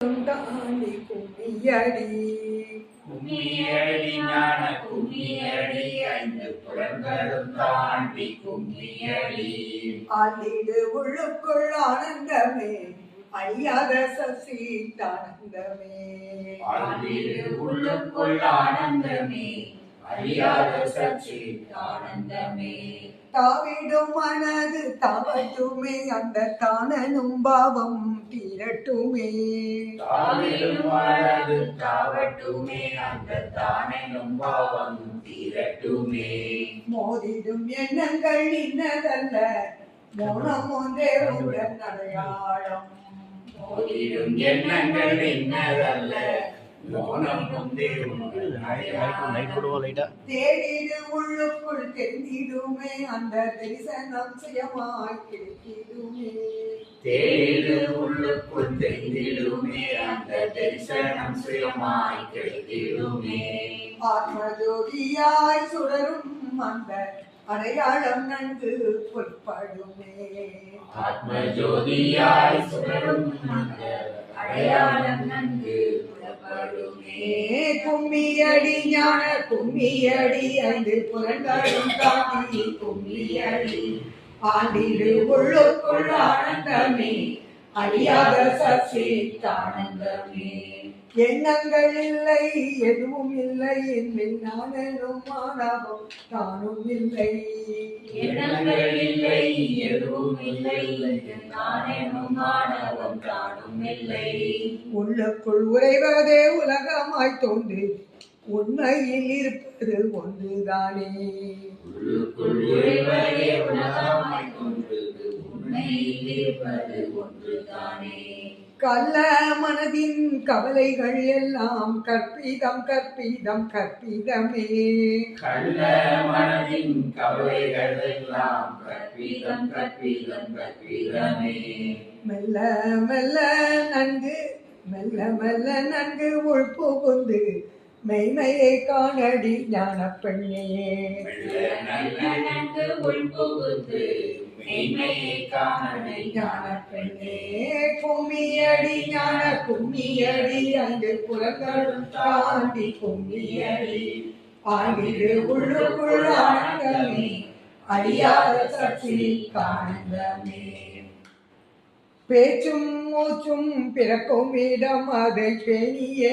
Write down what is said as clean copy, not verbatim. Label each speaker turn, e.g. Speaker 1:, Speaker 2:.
Speaker 1: தாண்டி கும்மியடி
Speaker 2: கும்மியடி ஞான கும்மியடி ஐந்து புலங்களும் தாண்டி கும்மியடி
Speaker 1: ஆண்டிடு உள்ளுக்குள் ஆனந்தமே அழியாத சசிதானந்தமே
Speaker 2: ஆண்டிடு உள்ளுக்குள் ஆனந்தமே அழியாத சச்சிதானந்தமே
Speaker 1: தாவிடும் மனது தாவட்டுமே அந்த தானனும் பாவம் தீரட்டுமே
Speaker 2: தாவிடும் மனது தாவட்டுமே அந்த தானெனும் பாவம் தீரட்டுமே
Speaker 1: மோதிடும் எண்ணங்கள் இன்னதல்ல மௌனம் ஒன்றே உடன் அடையாளம்
Speaker 2: மோதிடும் எண்ணங்கள் இன்னதல்ல மௌனம் ஒன்றே உடன் அடையாளம்
Speaker 1: தேடிடு உள்ளுக்குள் தெரிந்திடுமே அந்த தரிசனம் சுயமாய் கிடைத்திடுமே
Speaker 2: தேடிடு உள்ளுக்குள் தெரிந்திடுமே அந்த தரிசனம் சுயமாய் கிடைத்திடுமே
Speaker 1: ஆத்ம ஜோதியாய் சுடரும் அந்த அடையாளம் நன்கு பொற்படுமே
Speaker 2: ஆத்ம ஜோதியாய் சுடரும் அந்த அடையாளம் நன்கு புலப்படுமே
Speaker 1: கும்மியடி ஞான கும்மியடி ஐந்து புலங்களும் தாண்டி கும்மியடி ஆண்டிடு உள்ளுக்குள் ஆனந்தமே அழியாத சச்சிதானந்தமே எண்ணங்கள் இல்லை எதுவும் இல்லை என்பில் நானும் மாணவம் தானும் இல்லை
Speaker 2: எண்ணங்கள் இல்லை எதுவும் இல்லை நானெனும் மாணவம் தானும் இல்லை
Speaker 1: உள்ளுக்குள் உறைவதே உலகமாய் தோன்றி உண்மையில் இருப்பது ஒன்றுதானே
Speaker 2: உள்ளுக்குள் உறைவதே உலகமாய் தோன்றுவது உண்மையில் இருப்பது ஒன்றுதானே
Speaker 1: கள்ள மனதின் கவலைகள் எல்லாம் கற்பிதம் கற்பிதம் கற்பிதமே
Speaker 2: கள்ள மனதின் கவலைகள் எல்லாம் கற்பிதம் கற்பிதம் கற்பிதமே
Speaker 1: மெல்ல மெல்ல நன்கு உள்புகுந்து மெய்மையை காணடி ஞான பெண்ணே
Speaker 2: நன்கு உள்புகுந்து மெய்மையை காணடி
Speaker 1: ஞான பெண்ணே கும்மியடி ஞான கும்மியடி அங்கு புறங்களும் தாண்டி கும்மியடி ஆண்டிடு உள்ளுக்குள் ஆனந்தமே அழியாத சக்தி காணந்தமே பேச்சும் மூச்சும் பிறக்கும் இடம் அதை பேணியே